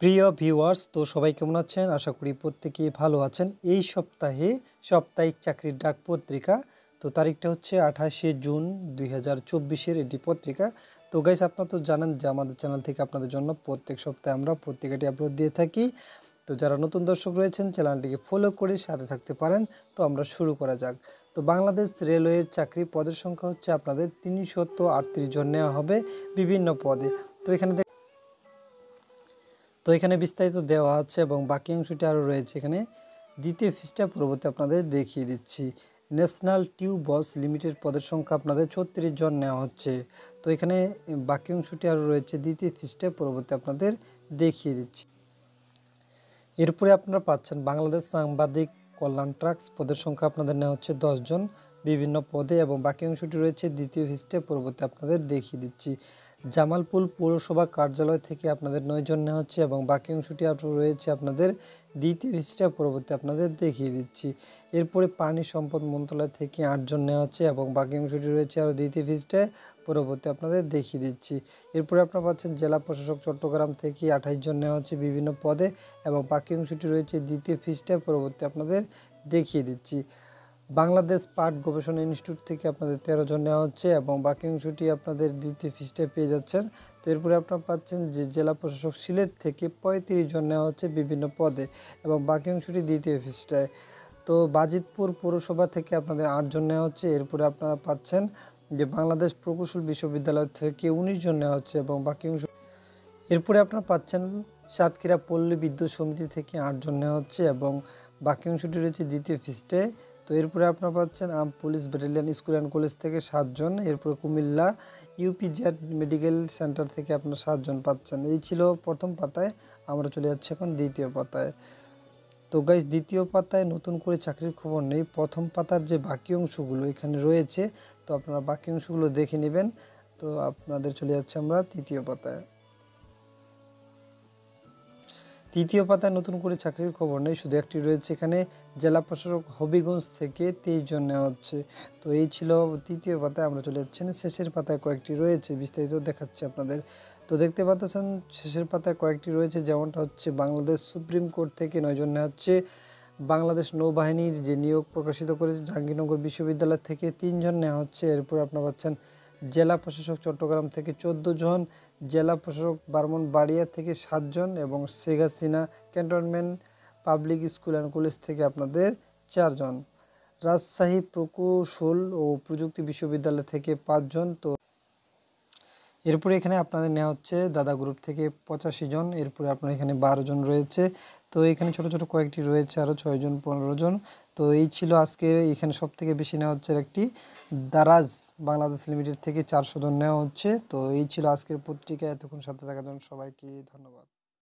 প্রিয় ভিউয়ার্স, তো সবাই কেমন আছেন? আশা করি প্রত্যেকেই ভালো আছেন। এই সপ্তাহে সাপ্তাহিক চাকরির ডাক পত্রিকা, তো তারিখটা হচ্ছে 28শে জুন 2024-এর এটি পত্রিকা। তো গাইস, আপনারা তো জানেন যে আমাদের চ্যানেল থেকে আপনাদের জন্য প্রত্যেক সপ্তাহে আমরা পত্রিকাটি আপলোড দিয়ে থাকি। তো যারা নতুন দর্শক রয়েছেন চ্যানেলটিকে ফলো করে সাথে থাকতে পারেন। তো আমরা শুরু করা যাক। তো বাংলাদেশ রেলওয়ের চাকরি পদের সংখ্যা হচ্ছে আপনাদের 338 জন নেওয়া হবে বিভিন্ন পদে। তো এখানে বিস্তারিত দেওয়া আছে এবং বাকি অংশটি আরও রয়েছে। এখানে দ্বিতীয় পৃষ্ঠা পরবর্তী আপনাদের দেখিয়ে দিচ্ছি। ন্যাশনাল টিউব বস লিমিটেড পদের সংখ্যা আপনাদের 36 জন নেওয়া হচ্ছে। তো এখানে বাকি অংশটি আরও রয়েছে দ্বিতীয় পৃষ্ঠা পরবর্তী আপনাদের দেখিয়ে দিচ্ছি। এরপরে আপনারা পাচ্ছেন বাংলাদেশ সাংবাদিক কল্যাণ ট্রাস্ট পদের সংখ্যা আপনাদের নেওয়া হচ্ছে 10 জন বিভিন্ন পদে, এবং বাকি অংশটি রয়েছে দ্বিতীয় পৃষ্ঠা পরবর্তী আপনাদের দেখিয়ে দিচ্ছি। জামালপুর পৌরসভা কার্যালয় থেকে আপনাদের 9 জন নেওয়া হচ্ছে এবং বাকি অংশটি রয়েছে আপনাদের দ্বিতীয় পৃষ্ঠা পরবর্তী আপনাদের দেখিয়ে দিচ্ছি। এরপরে পানি সম্পদ মন্ত্রণালয় থেকে 8 জন নেওয়া হচ্ছে এবং বাকি অংশটি রয়েছে আরও দ্বিতীয় পৃষ্ঠায় পরবর্তী আপনাদের দেখিয়ে দিচ্ছি। এরপরে আপনারা পাচ্ছেন জেলা প্রশাসক চট্টগ্রাম থেকে 28 জন নেওয়া হচ্ছে বিভিন্ন পদে, এবং বাকি অংশটি রয়েছে দ্বিতীয় পৃষ্ঠায় পরবর্তী আপনাদের দেখিয়ে দিচ্ছি। বাংলাদেশ পাট গবেষণা ইনস্টিটিউট থেকে আপনাদের 13 জন নেওয়া হচ্ছে এবং বাকি অংশটি আপনাদের দ্বিতীয় পৃষ্ঠায় পেয়ে যাচ্ছেন। তো এরপরে আপনারা পাচ্ছেন যে জেলা প্রশাসক সিলেট থেকে 35 জন নেওয়া হচ্ছে বিভিন্ন পদে, এবং বাকি অংশটি দ্বিতীয় পৃষ্ঠায়। তো বাজিতপুর পৌরসভা থেকে আপনাদের 8 জন নেওয়া হচ্ছে। এরপরে আপনারা পাচ্ছেন যে বাংলাদেশ প্রকৌশল বিশ্ববিদ্যালয় থেকে 19 জন নেওয়া হচ্ছে এবং বাকি অংশ। এরপরে আপনারা পাচ্ছেন সাতক্ষীরা পল্লী বিদ্যুৎ সমিতি থেকে 8 জন নেওয়া হচ্ছে এবং বাকি অংশটি রয়েছে দ্বিতীয় পৃষ্ঠায়। তো এরপরে আপনারা পাচ্ছেন arm police battalion school and college থেকে 7 জন। এরপরে কুমিল্লা ইউপিজেড মেডিকেল সেন্টার থেকে আপনারা 7 জন পাচ্ছেন। এই ছিল প্রথম পাতায়। আমরা চলে যাচ্ছি এখন দ্বিতীয় পাতায়। তো গাইস, দ্বিতীয় পাতায় নতুন করে চাকরির খবর নেই। প্রথম পাতার যে বাকি অংশগুলো এখানে রয়েছে, তো আপনারা বাকি অংশগুলো দেখে নেবেন। তো আপনাদের চলে যাচ্ছে আমরা তৃতীয় পাতায়। তৃতীয় পাতায় নতুন করে চাকরির খবর নেই, শুধু একটি রয়েছে এখানে জেলা প্রশাসক হবিগঞ্জ থেকে 23 জন নেওয়া হচ্ছে। তো এই ছিল তৃতীয় পাতায়। আমরা চলে যাচ্ছি শেষের পাতায় কয়েকটি রয়েছে, বিস্তারিত দেখাচ্ছি আপনাদের। তো দেখতে পাচ্ছেন শেষের পাতায় কয়েকটি রয়েছে, যেমনটা হচ্ছে বাংলাদেশ সুপ্রিম কোর্ট থেকে 9 জন নেওয়া হচ্ছে। বাংলাদেশ নৌবাহিনীর যে নিয়োগ প্রকাশিত করেছে জাহাঙ্গীরনগর বিশ্ববিদ্যালয় থেকে 3 জন নেওয়া হচ্ছে। এরপর আপনারা পাচ্ছেন জেলা প্রশাসক চট্টগ্রাম থেকে 14 জন, জেলা প্রশাসক ব্রাহ্মণবাড়িয়া থেকে 7 জন, এবং Sheikh Hasina cantonment public school and college থেকে আপনাদের 4 জন, রাজশাহী প্রকৌশল ও প্রযুক্তি বিশ্ববিদ্যালয় থেকে 5 জন। তো এরপরে এখানে আপনাদের নেওয়া হচ্ছে দাদা গ্রুপ থেকে 85 জন। এরপরে আপনার এখানে 12 জন রয়েছে। তো এখানে ছোট ছোট কয়েকটি রয়েছে আরও 6 জন 15 জন। তো এই ছিল আজকে এখানে সব থেকে বেশি নেওয়া হচ্ছে একটি দারাজ বাংলাদেশ লিমিটেড থেকে 400 জন নেওয়া হচ্ছে। তো এই ছিল আজকের পত্রিকা। এতক্ষণ সাথে থাকার জন্য সবাইকে ধন্যবাদ।